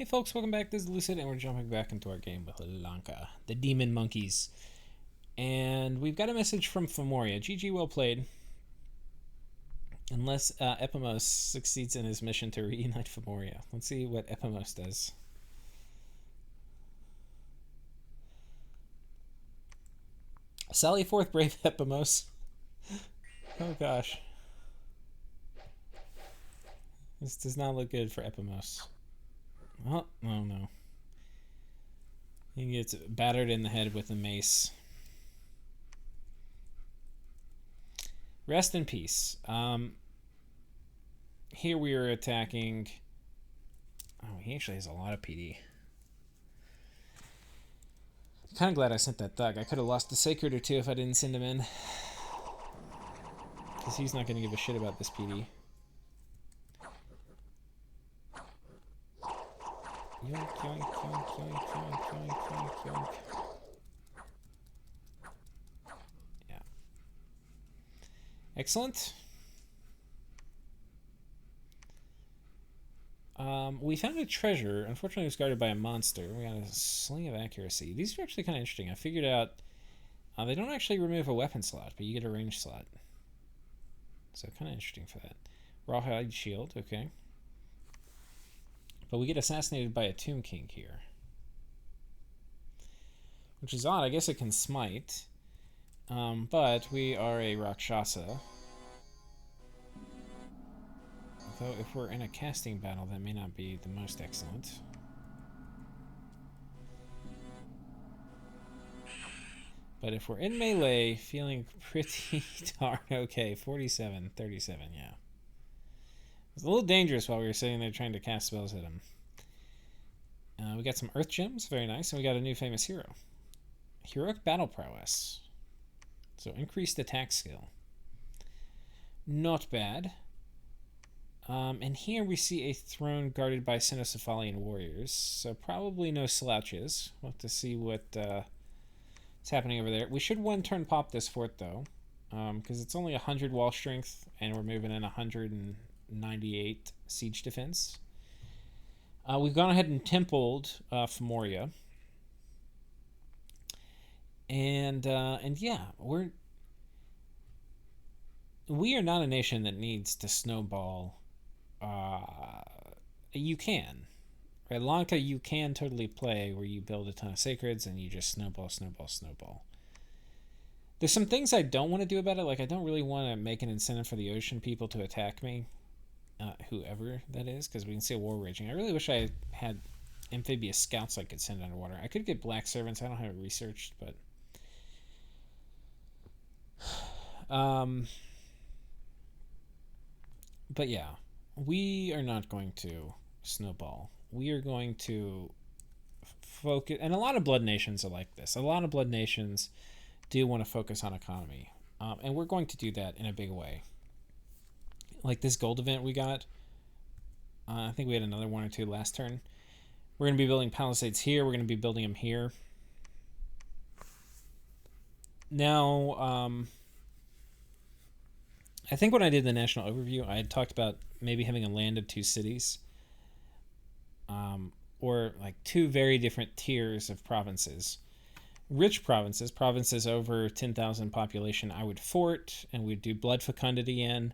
Hey folks, welcome back. This is Lucid, and we're jumping back into our game with Lanka, the demon monkeys. And we've got a message from Formoria. GG, well played. Unless Epimos succeeds in his mission to reunite Formoria. Let's see what Epimos does. Sally forth, brave Epimos. Oh gosh. This does not look good for Epimos. Oh no. He gets battered in the head with a mace. Rest in peace. Here we are attacking... Oh, he actually has a lot of PD. I'm kind of glad I sent that thug. I could have lost the Sacred or two if I didn't send him in. Because he's not going to give a shit about this PD. Yoink, yoink, yoink, yoink, yoink, yoink, yoink, yoink. Yeah. Excellent. We found a treasure. Unfortunately, it was guarded by a monster. We got a sling of accuracy. These are actually kind of interesting. I figured out they don't actually remove a weapon slot, but you get a range slot. So kind of interesting for that. Rawhide shield, okay. But we get assassinated by a Tomb King here. Which is odd. I guess it can smite. But we are a Rakshasa. Though if we're in a casting battle, that may not be the most excellent. But if we're in melee, feeling pretty darn okay. 47, 37, yeah. It's a little dangerous while we were sitting there trying to cast spells at him. We got some Earth Gems, very nice, and we got a new famous hero. Heroic Battle Prowess. So increased attack skill. Not bad. And here we see a throne guarded by Cynocephalian warriors. So probably no slouches. We'll have to see what's happening over there. We should one turn pop this fort, though. Because it's only 100 wall strength, and we're moving in 198 siege defense. We've gone ahead and templed Formoria. And yeah, we are not a nation that needs to snowball. You can. Right? Lanka, you can totally play where you build a ton of sacreds and you just snowball. There's some things I don't want to do about it. Like, I don't really want to make an incentive for the ocean people to attack me. Whoever that is, because we can see a war raging. I really wish I had amphibious scouts I could send underwater. I could get black servants. I don't have it researched, but... But yeah, we are not going to snowball. We are going to focus, and a lot of blood nations are like this. A lot of blood nations do want to focus on economy, and we're going to do that in a big way. Like this gold event we got. I think we had another one or two last turn. We're going to be building palisades here. We're going to be building them here. Now, I think when I did the national overview, I had talked about maybe having a land of two cities. Or like two very different tiers of provinces. Rich provinces over 10,000 population, I would fort and we'd do blood fecundity in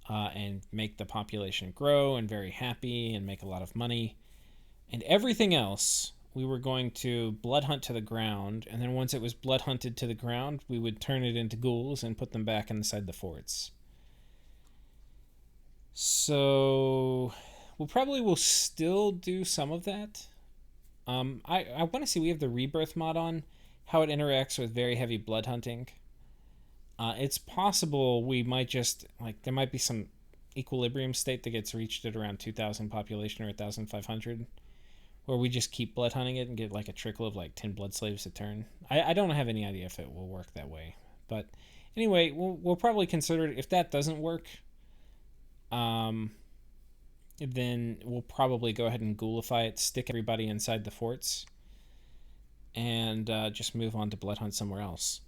and make the population grow and very happy and make a lot of money. And everything else, we were going to blood hunt to the ground, and then once it was blood hunted to the ground, we would turn it into ghouls and put them back inside the forts. So we probably will still do some of that. I want to see, we have the rebirth mod on, how it interacts with very heavy blood hunting. It's possible we might just, like, there might be some equilibrium state that gets reached at around 2,000 population or 1,500, where we just keep blood hunting it and get like a trickle of like 10 blood slaves a turn. I don't have any idea if it will work that way. But anyway, we'll probably consider it. If that doesn't work, then we'll probably go ahead and ghoulify it, stick everybody inside the forts, and just move on to blood hunt somewhere else.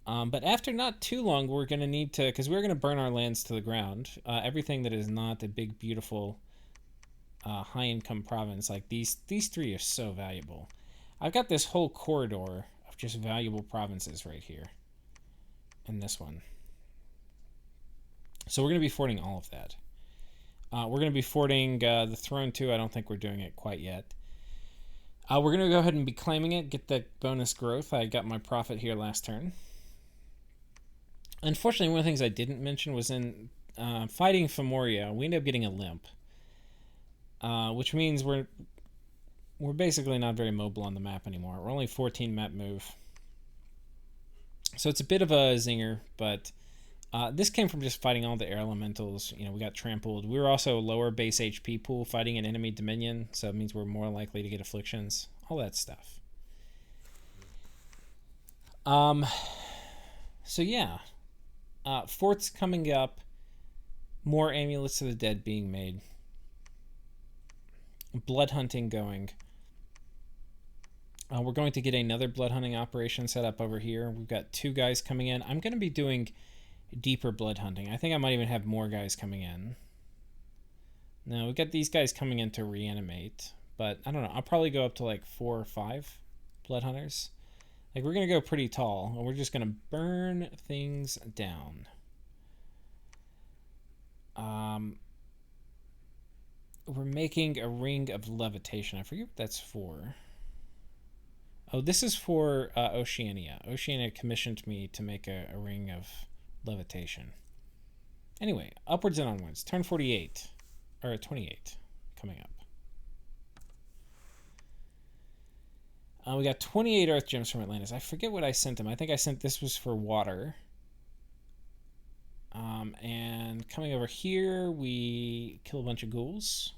But after not too long, we're going to need to, because we're going to burn our lands to the ground. Everything that is not a big, beautiful high-income province, like these three are so valuable. I've got this whole corridor of just valuable provinces right here. And this one. So we're going to be forting all of that. We're going to be forting the throne too. I don't think we're doing it quite yet. We're going to go ahead and be claiming it, get that bonus growth. I got my profit here last turn. Unfortunately, one of the things I didn't mention was in fighting Formoria, we ended up getting a limp. Which means we're basically not very mobile on the map anymore. We're only 14 map move. So it's a bit of a zinger, but this came from just fighting all the air elementals. You know, we got trampled. We were also a lower base HP pool fighting an enemy dominion, so it means we're more likely to get afflictions. All that stuff. So yeah. Forts coming up. More amulets of the dead being made. Blood hunting going. We're going to get another blood hunting operation set up over here. We've got 2 guys coming in. I'm going to be doing deeper blood hunting. I think I might even have more guys coming in. No, we've got these guys coming in to reanimate. But I don't know. I'll probably go up to like 4 or 5 blood hunters. Like, we're going to go pretty tall. And we're just going to burn things down. We're making a ring of levitation. I forget what that's for. Oh, this is for Oceania. Oceania commissioned me to make a ring of levitation. Anyway, upwards and onwards. Turn 48. Or 28 coming up. We got 28 Earth Gems from Atlantis. I forget what I sent them. I think I sent this was for water. And coming over here, we kill a bunch of ghouls.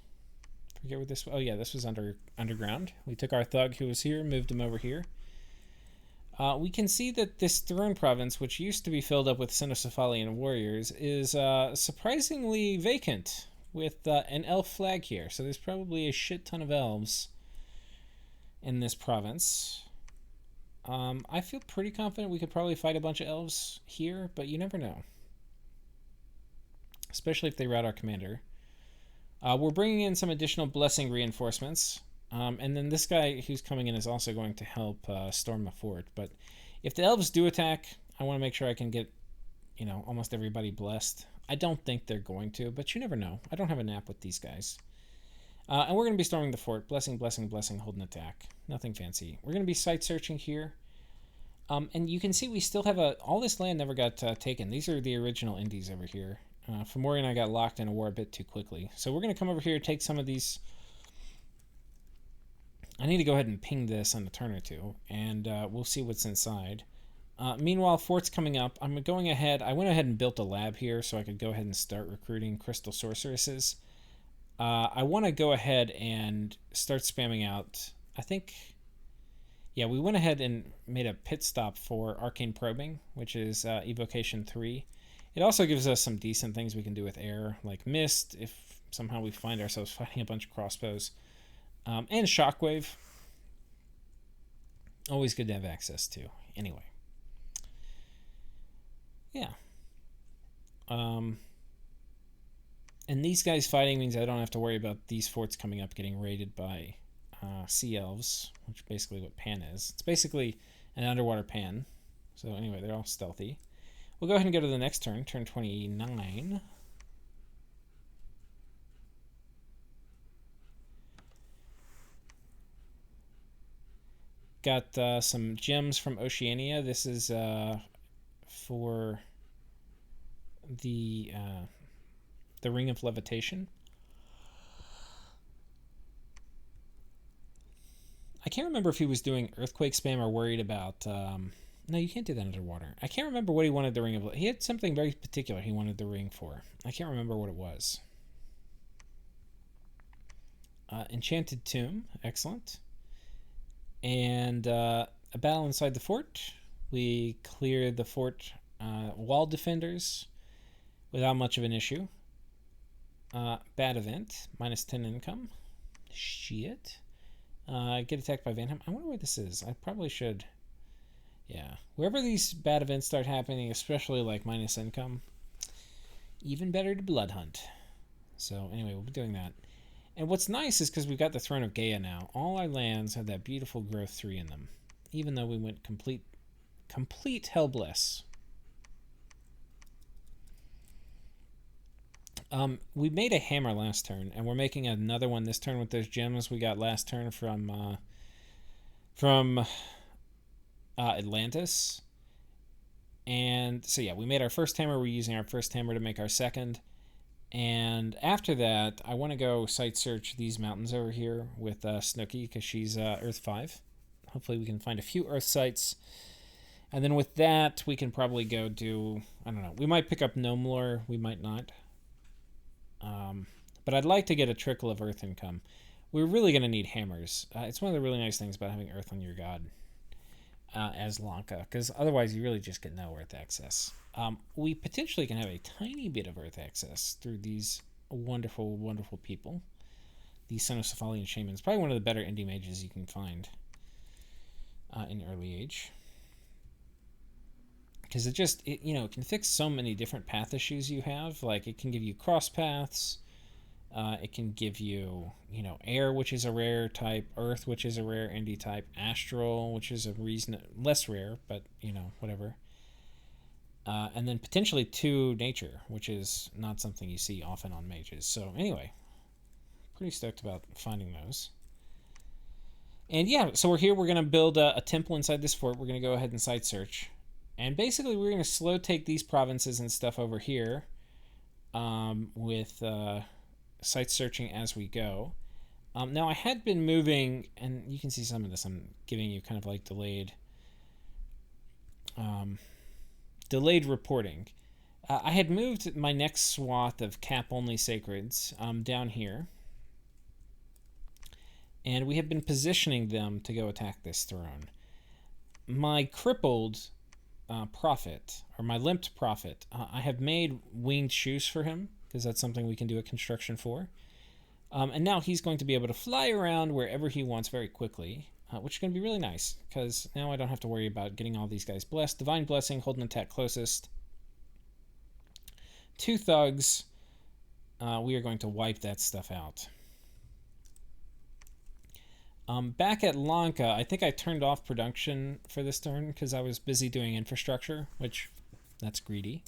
Forget what this was. Oh yeah, this was underground. We took our thug who was here, moved him over here. We can see that this throne province, which used to be filled up with Cynocephalian warriors, is surprisingly vacant with an elf flag here. So there's probably a shit ton of elves in this province. I feel pretty confident we could probably fight a bunch of elves here, but you never know. Especially if they rout our commander. We're bringing in some additional blessing reinforcements. And then this guy who's coming in is also going to help storm the fort. But if the elves do attack, I want to make sure I can get, almost everybody blessed. I don't think they're going to, but you never know. I don't have a nap with these guys. And we're going to be storming the fort. Blessing, blessing, blessing, hold an attack. Nothing fancy. We're going to be site searching here. And you can see we still have all this land never got taken. These are the original Indies over here. Formoria and I got locked in a war a bit too quickly. So we're going to come over here, take some of these. I need to go ahead and ping this on a turn or two, and we'll see what's inside. Meanwhile, fort's coming up. I'm going ahead. I went ahead and built a lab here so I could go ahead and start recruiting crystal sorceresses. I want to go ahead and start spamming out. I think, yeah, we went ahead and made a pit stop for arcane probing, which is evocation 3. It also gives us some decent things we can do with air, like mist, if somehow we find ourselves fighting a bunch of crossbows. And shockwave. Always good to have access to. Anyway. Yeah. And these guys fighting means I don't have to worry about these forts coming up getting raided by sea elves, which is basically what Pan is. It's basically an underwater Pan. So anyway, they're all stealthy. We'll go ahead and go to the next turn, turn 29. Got some gems from Oceania. This is for the Ring of Levitation. I can't remember if he was doing earthquake spam or worried about... no, you can't do that underwater. I can't remember what he wanted the Ring of... He had something very particular he wanted the ring for. I can't remember what it was. Enchanted Tomb. Excellent. And a battle inside the fort. We cleared the fort wall defenders without much of an issue. Bad event. Minus 10 income. Shit. Get attacked by Vanham. I wonder where this is. I probably should... Yeah. Wherever these bad events start happening, especially like minus income, even better to blood hunt. So anyway, we'll be doing that. And what's nice is because we've got the Throne of Gaia now, all our lands have that beautiful growth 3 in them, even though we went complete Hellbliss. We made a hammer last turn, and we're making another one this turn with those gems we got last turn from Atlantis. And so yeah, we made our first hammer. We're using our first hammer to make our second. And after that, I want to go site search these mountains over here with Snooki, because she's Earth 5. Hopefully we can find a few Earth sites. And then with that, we can probably go do, I don't know, we might pick up Gnomelore, we might not. But I'd like to get a trickle of Earth income. We're really going to need hammers. It's one of the really nice things about having Earth on your god as Lanka, because otherwise you really just get no Earth access. We potentially can have a tiny bit of Earth access through these wonderful, wonderful people. These Son of Cephalian Shamans. Probably one of the better indie mages you can find in early age. Because it can fix so many different path issues you have. Like, it can give you cross paths. It can give you, air, which is a rare type, earth, which is a rare indie type, astral, which is a less rare, but, whatever. And then potentially 2 nature, which is not something you see often on mages. So anyway, pretty stoked about finding those. And yeah, so we're here. We're going to build a temple inside this fort. We're going to go ahead and site search. And basically, we're going to slow take these provinces and stuff over here with site searching as we go. Now, I had been moving, and you can see some of this. I'm giving you kind of like delayed reporting. I had moved my next swath of cap-only sacreds down here. And we have been positioning them to go attack this throne. My crippled prophet, or my limped prophet, I have made winged shoes for him, because that's something we can do a construction for. And now he's going to be able to fly around wherever he wants very quickly, which is going to be really nice, because now I don't have to worry about getting all these guys blessed. Divine Blessing, hold an attack closest. 2 thugs. We are going to wipe that stuff out. Back at Lanka, I think I turned off production for this turn because I was busy doing infrastructure, which, that's greedy.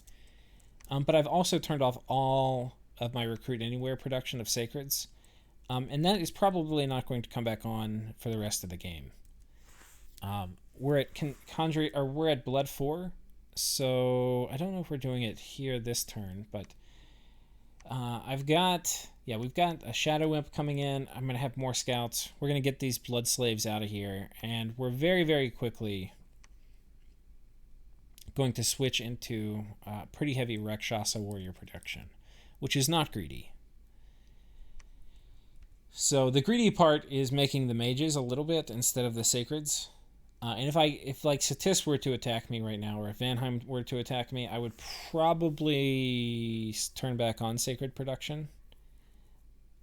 But I've also turned off all of my Recruit Anywhere production of Sacreds. And that is probably not going to come back on for the rest of the game. We're at we're at Blood 4, so I don't know if we're doing it here this turn, but we've got a Shadow Imp coming in. I'm going to have more scouts. We're going to get these Blood Slaves out of here, and we're very, very quickly going to switch into pretty heavy Rakshasa Warrior production, which is not greedy. So the greedy part is making the mages a little bit instead of the sacreds. And if like Satis were to attack me right now, or if Vanheim were to attack me, I would probably turn back on sacred production.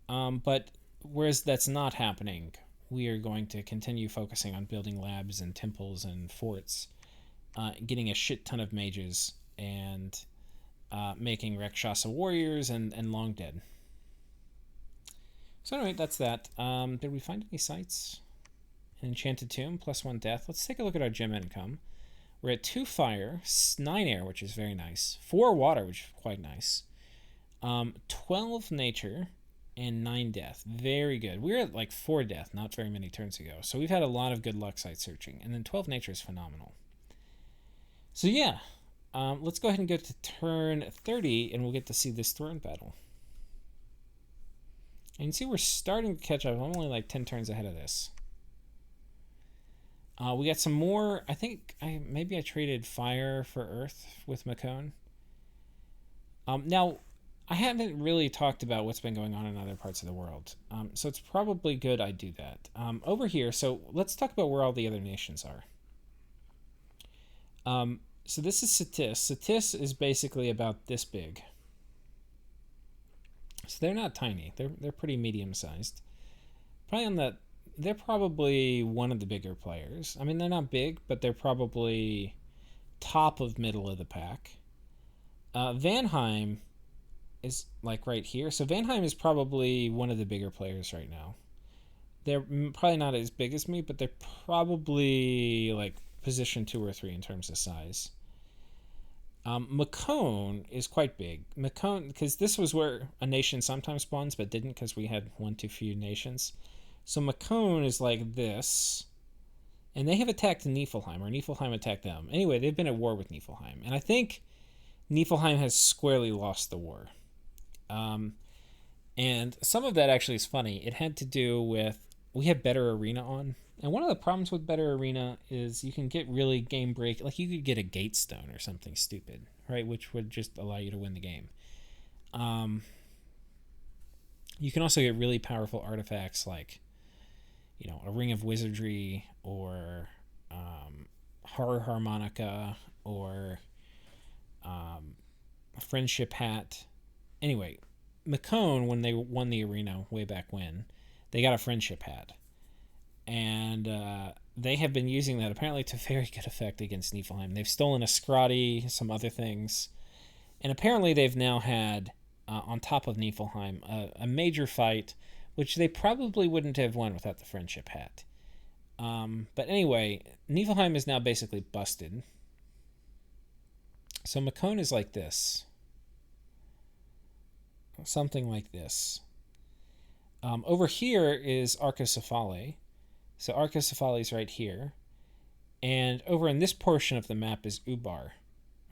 But whereas that's not happening, we are going to continue focusing on building labs and temples and forts, getting a shit ton of mages, and making Rakshasa warriors and Long Dead. So anyway, that's that. Did we find any sites? An Enchanted Tomb, +1 death. Let's take a look at our gem income. We're at 2 fire, 9 air, which is very nice. 4 water, which is quite nice. 12 nature, and 9 death. Very good. We're at like 4 death not very many turns ago. So we've had a lot of good luck site searching. And then 12 nature is phenomenal. So yeah, let's go ahead and go to turn 30, and we'll get to see this throne battle. And you can see we're starting to catch up. I'm only like 10 turns ahead of this. We got some more. I think maybe I traded fire for earth with Macone. Now, I haven't really talked about what's been going on in other parts of the world. So it's probably good I do that. Over here, so let's talk about where all the other nations are. So this is Satis. Satis is basically about this big. So they're not tiny. They're pretty medium-sized. They're probably one of the bigger players. I mean, they're not big, but they're probably top of middle of the pack. Vanheim is like right here. So Vanheim is probably one of the bigger players right now. They're probably not as big as me, but they're probably like position 2 or 3 in terms of size. Macone is quite big. Macone, because this was where a nation sometimes spawns, but didn't because we had one too few nations. So Macone is like this, and they have attacked Niflheim, or Niflheim attacked them. Anyway, they've been at war with Niflheim, and I think Niflheim has squarely lost the war. And some of that actually is funny. It had to do with we have better arena on, and one of the problems with better arena is you can get really game break. Like you could get a gate stone or something stupid, right, which would just allow you to win the game. You can also get really powerful artifacts like, a ring of wizardry or horror harmonica or a friendship hat. Anyway, Macone, when they won the arena way back when, they got a friendship hat. And they have been using that apparently to very good effect against Niflheim. They've stolen a Scrotty, some other things. And apparently they've now had, on top of Niflheim, a major fight, which they probably wouldn't have won without the friendship hat. But anyway, Niflheim is now basically busted. So Macone is like this. Something like this. Over here is Arcocephale. So Arcocephale is right here. And over in this portion of the map is Ubar.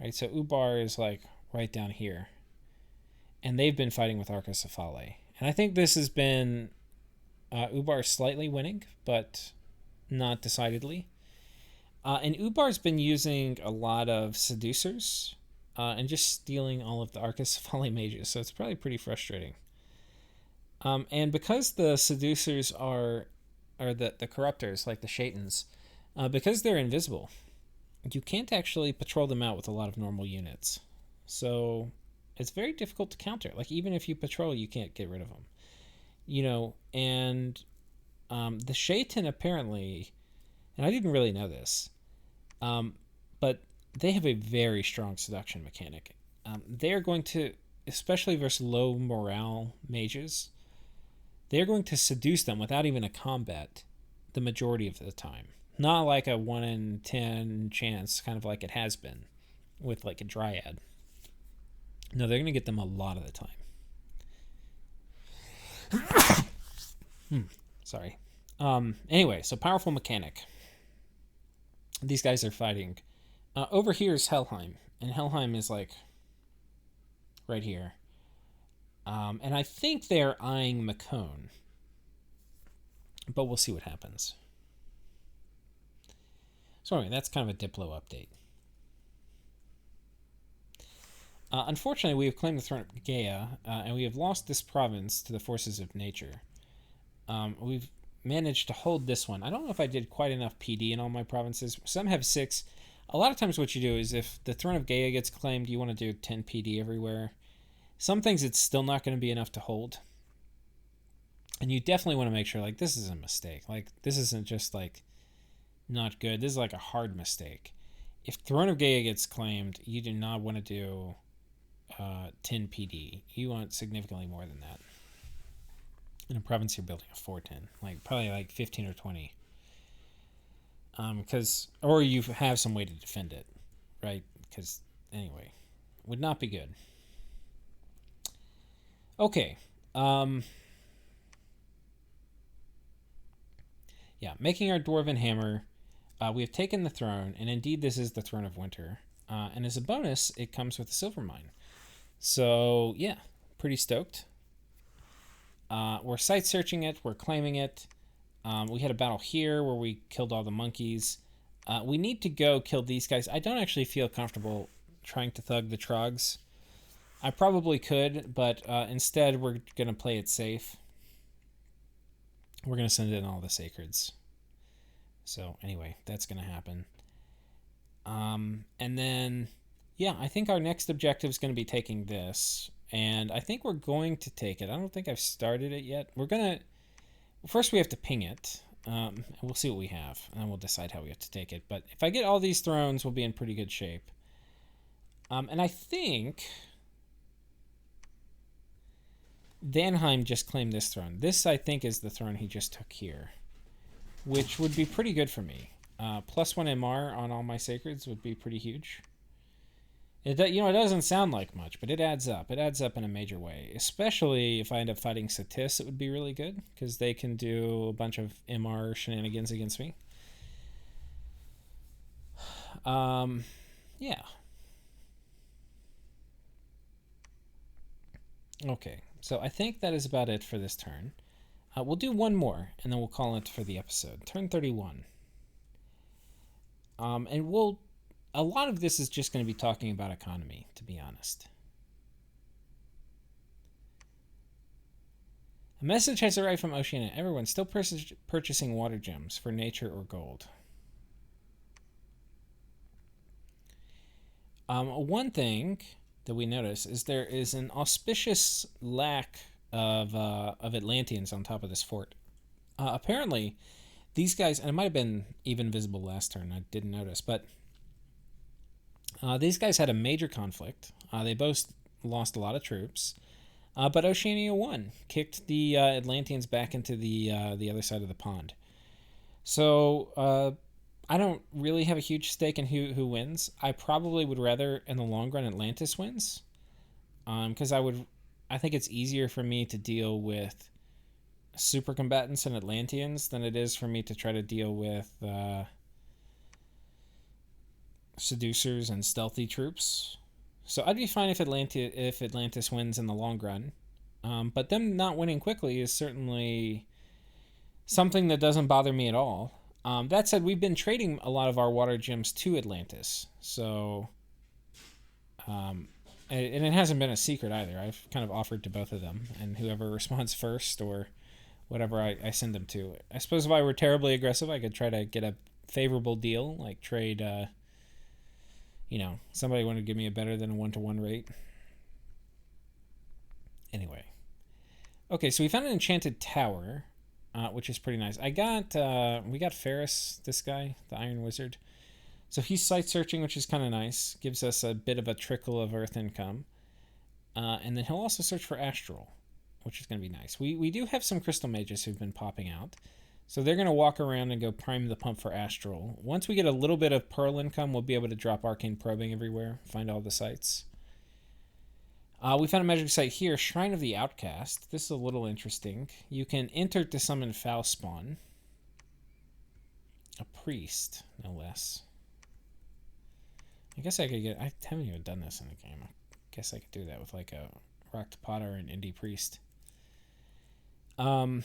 Right? So Ubar is like right down here. And they've been fighting with Arcocephale. And I think this has been Ubar slightly winning, but not decidedly. And Ubar's been using a lot of seducers and just stealing all of the Arcocephale mages. So it's probably pretty frustrating. And because the seducers are the corruptors, like the Shaitans, because they're invisible, you can't actually patrol them out with a lot of normal units. So it's very difficult to counter. Like, even if you patrol, you can't get rid of them. And the Shaitan apparently, and I didn't really know this, but they have a very strong seduction mechanic. They are going to, especially versus low morale mages, they're going to seduce them without even a combat the majority of the time. Not like a 1 in 10 chance, kind of like it has been with like a Dryad. No, they're going to get them a lot of the time. Sorry. Anyway, so powerful mechanic. These guys are fighting. Over here is Helheim, and Helheim is like right here. And I think they're eyeing Macone, but we'll see what happens. So anyway, that's kind of a Diplo update. Unfortunately, we have claimed the throne of Gaia, and we have lost this province to the forces of nature. We've managed to hold this one. I don't know if I did quite enough PD in all my provinces. Some have 6. A lot of times what you do is if the throne of Gaia gets claimed, you want to do 10 PD everywhere. Some things it's still not going to be enough to hold. And you definitely want to make sure, like, this is a mistake. Like, this isn't just, like, not good. This is, like, a hard mistake. If Throne of Gaia gets claimed, you do not want to do 10 PD. You want significantly more than that. In a province, you're building a 410. Like, probably, like, 15 or 20. Or you have some way to defend it, right? Because, anyway, would not be good. Okay. Making our Dwarven Hammer. We have taken the throne, and indeed this is the Throne of Winter. And as a bonus, it comes with a silver mine. So, yeah, pretty stoked. We're site searching it. We're claiming it. We had a battle here where we killed all the monkeys. We need to go kill these guys. I don't actually feel comfortable trying to thug the Trogs. I probably could, but instead we're going to play it safe. We're going to send in all the Sacreds. So anyway, that's going to happen. And then, I think our next objective is going to be taking this. And I think we're going to take it. I don't think I've started it yet. We're going to... First we have to ping it. And we'll see what we have. And then we'll decide how we have to take it. But if I get all these thrones, we'll be in pretty good shape. And I think... Danheim just claimed this throne. This, I think, is the throne he just took here, which would be pretty good for me. +1 MR on all my sacreds would be pretty huge. It doesn't sound like much, but it adds up. It adds up in a major way, especially if I end up fighting Satis. It would be really good because they can do a bunch of MR shenanigans against me. Yeah. Okay, so I think that is about it for this turn. We'll do one more, and then we'll call it for the episode. Turn 31. And a lot of this is just going to be talking about economy, to be honest. A message has arrived from Oceania. Everyone still purchasing water gems for nature or gold. One thing that we notice is there is an auspicious lack of Atlanteans on top of this fort. Apparently, these guys, and it might have been even visible last turn, I didn't notice, but these guys had a major conflict. They both lost a lot of troops, but Oceania won, kicked the Atlanteans back into the other side of the pond. So I don't really have a huge stake in who wins. I probably would rather, in the long run, Atlantis wins, because I think it's easier for me to deal with super combatants and Atlanteans than it is for me to try to deal with seducers and stealthy troops. So I'd be fine if Atlantis wins in the long run, but them not winning quickly is certainly something that doesn't bother me at all. That said, we've been trading a lot of our water gems to Atlantis, so and it hasn't been a secret either. I've kind of offered to both of them, and whoever responds first or whatever I send them to. I suppose if I were terribly aggressive, I could try to get a favorable deal, like trade, somebody wanted to give me a better than a 1-to-1 rate. Anyway. Okay, so we found an enchanted tower, which is pretty nice. We got Ferris, this guy, the Iron Wizard. So he's site searching, which is kind of nice. Gives us a bit of a trickle of Earth income. And then he'll also search for Astral, which is going to be nice. We do have some Crystal Mages who've been popping out. So they're going to walk around and go prime the pump for Astral. Once we get a little bit of Pearl income, we'll be able to drop Arcane Probing everywhere, find all the sites. We found a magic site here, Shrine of the Outcast. This is a little interesting. You can enter to summon Foul Spawn. A priest, no less. I guess I could get... I haven't even done this in the game. I guess I could do that with like a Rocktopata or an Indie Priest. And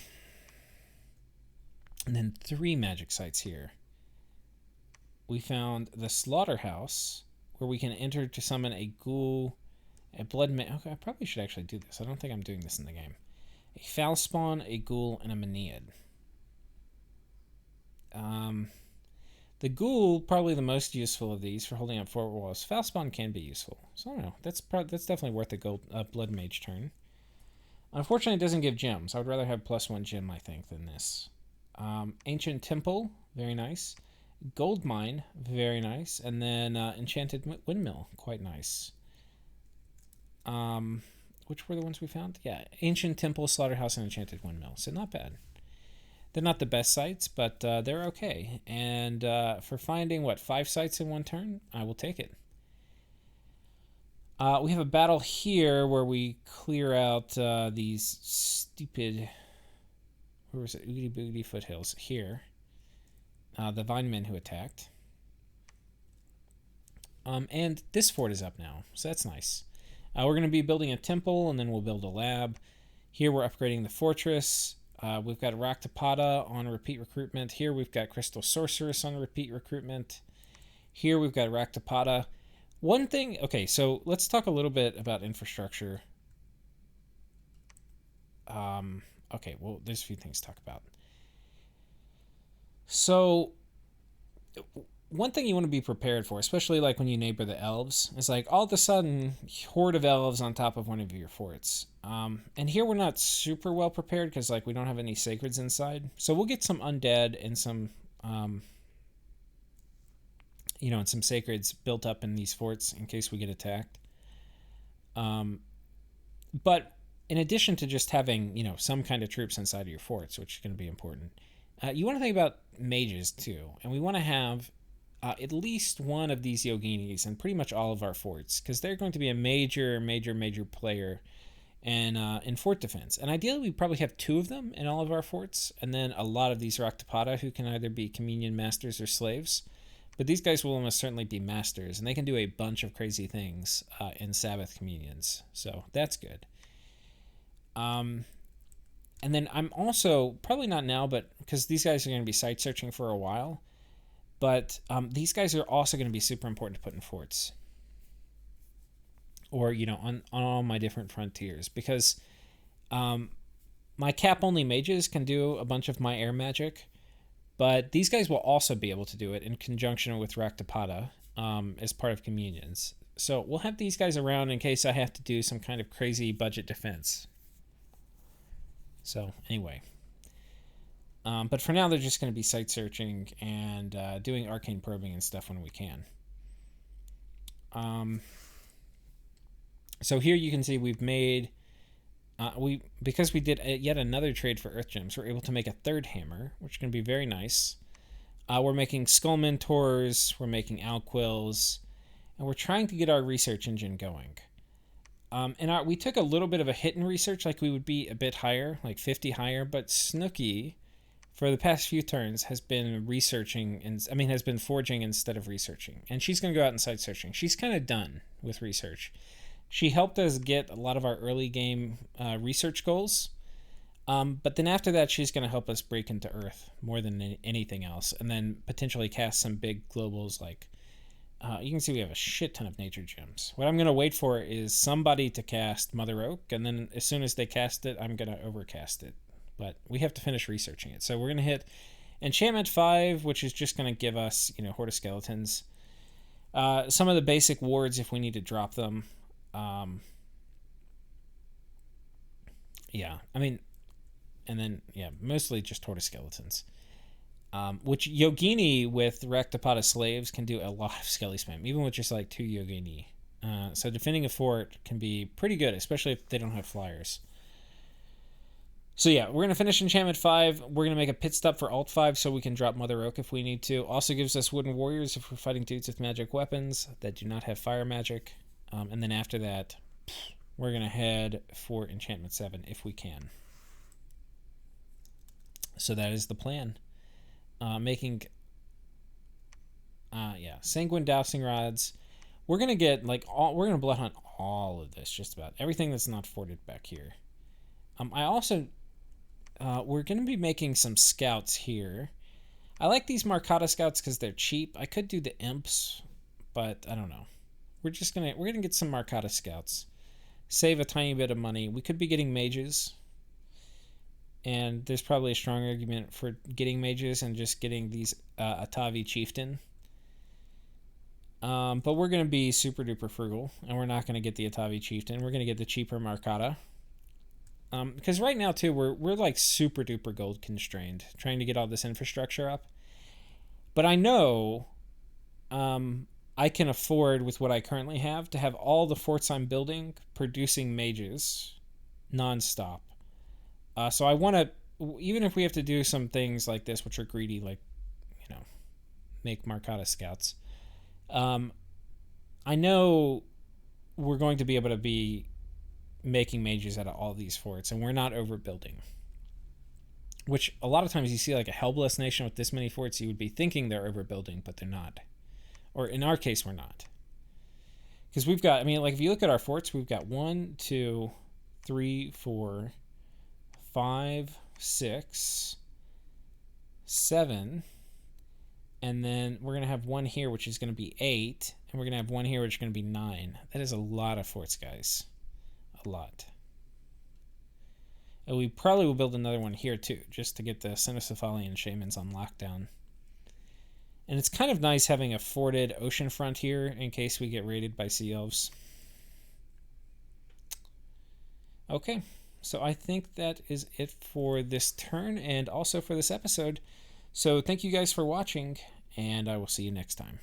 then 3 magic sites here. We found the Slaughterhouse, where we can enter to summon a Ghoul... A blood okay, I probably should actually do this. I don't think I'm doing this in the game. A Foul Spawn, a Ghoul, and a Maenad. The Ghoul, probably the most useful of these for holding up fort walls. Foul Spawn can be useful. So I don't know. That's definitely worth a Blood Mage turn. Unfortunately, it doesn't give gems. I would rather have +1 gem, I think, than this. Ancient Temple, very nice. Gold Mine, very nice. And then Enchanted Windmill, quite nice. Which were the ones we found? Yeah, Ancient Temple, Slaughterhouse, and Enchanted Windmill. So not bad. They're not the best sites, but they're okay. And for finding, 5 sites in one turn, I will take it. We have a battle here where we clear out these stupid... Where was it? Oogie Boogie Foothills. Here. The Vine Men who attacked. And this fort is up now, so that's nice. We're going to be building a temple, and then we'll build a lab. Here we're upgrading the fortress. We've got Rocktopata on repeat recruitment. Here we've got Crystal Sorceress on repeat recruitment. Here we've got Rocktopata. One thing... Okay, so let's talk a little bit about infrastructure. Okay, well, there's a few things to talk about. So... One thing you want to be prepared for, especially like when you neighbor the elves, is like all of a sudden, horde of elves on top of one of your forts. And here we're not super well prepared because like we don't have any sacreds inside. So we'll get some undead and some, and some sacreds built up in these forts in case we get attacked. But in addition to just having, some kind of troops inside of your forts, which is going to be important, you want to think about mages too. And we want to have at least one of these yoginis in pretty much all of our forts, because they're going to be a major, major, major player in fort defense. And ideally, we probably have two of them in all of our forts, and then a lot of these Raktapada who can either be communion masters or slaves. But these guys will almost certainly be masters, and they can do a bunch of crazy things in Sabbath communions. So that's good. And then I'm also, probably not now, but because these guys are going to be site searching for a while, but these guys are also going to be super important to put in forts. Or, on all my different frontiers. Because my cap-only mages can do a bunch of my air magic, but these guys will also be able to do it in conjunction with Raktapada as part of communions. So we'll have these guys around in case I have to do some kind of crazy budget defense. So anyway. But for now, they're just going to be site searching and doing arcane probing and stuff when we can. So here you can see we've made... because we did yet another trade for Earth Gems, we're able to make a third hammer, which is going to be very nice. We're making Skull Mentors, we're making Alquills, and we're trying to get our research engine going. And we took a little bit of a hit in research, like we would be a bit higher, like 50 higher, but Snooky, for the past few turns, has been has been forging instead of researching. And she's going to go out and site searching. She's kind of done with research. She helped us get a lot of our early game research goals. But then after that, she's going to help us break into Earth more than anything else. And then potentially cast some big globals like... you can see we have a shit ton of nature gems. What I'm going to wait for is somebody to cast Mother Oak. And then as soon as they cast it, I'm going to overcast it. But we have to finish researching it. So we're going to hit Enchantment 5, which is just going to give us, Horde of Skeletons. Some of the basic wards if we need to drop them. Mostly just Horde of Skeletons. Which Yogini with Raktapada slaves can do a lot of skelly spam, even with just like 2 Yogini. So defending a fort can be pretty good, especially if they don't have flyers. So yeah, we're going to finish Enchantment 5. We're going to make a pit stop for Alt 5 so we can drop Mother Oak if we need to. Also gives us Wooden Warriors if we're fighting dudes with magic weapons that do not have fire magic. And then after that, we're going to head for Enchantment 7 if we can. So that is the plan. Sanguine Dowsing Rods. We're going to get, we're going to blood hunt all of this, just about. Everything that's not forted back here. We're going to be making some scouts here. I like these Marcata scouts because they're cheap. I could do the imps, but I don't know. We're going to get some Marcata scouts. Save a tiny bit of money. We could be getting mages. And there's probably a strong argument for getting mages and just getting these Atavi chieftain. But we're going to be super duper frugal, and we're not going to get the Atavi chieftain. We're going to get the cheaper Marcata. Because right now too, we're like super duper gold constrained, trying to get all this infrastructure up. But I know, I can afford with what I currently have to have all the forts I'm building producing mages, nonstop. So I want to, even if we have to do some things like this, which are greedy, like, make Marcata scouts. I know we're going to be able to be making mages out of all these forts, and we're not overbuilding. Which a lot of times you see like a Hellblessed nation with this many forts, you would be thinking they're overbuilding, but they're not. Or in our case, we're not. Because we've got, if you look at our forts, we've got 1, 2, 3, 4, 5, 6, 7, and then we're going to have 1 here, which is going to be 8, and we're going to have 1 here, which is going to be 9. That is a lot of forts, guys. A lot. And we probably will build another one here, too, just to get the Cynocephalian Shamans on lockdown. And it's kind of nice having a forted oceanfront here in case we get raided by sea elves. Okay, so I think that is it for this turn and also for this episode. So thank you guys for watching, and I will see you next time.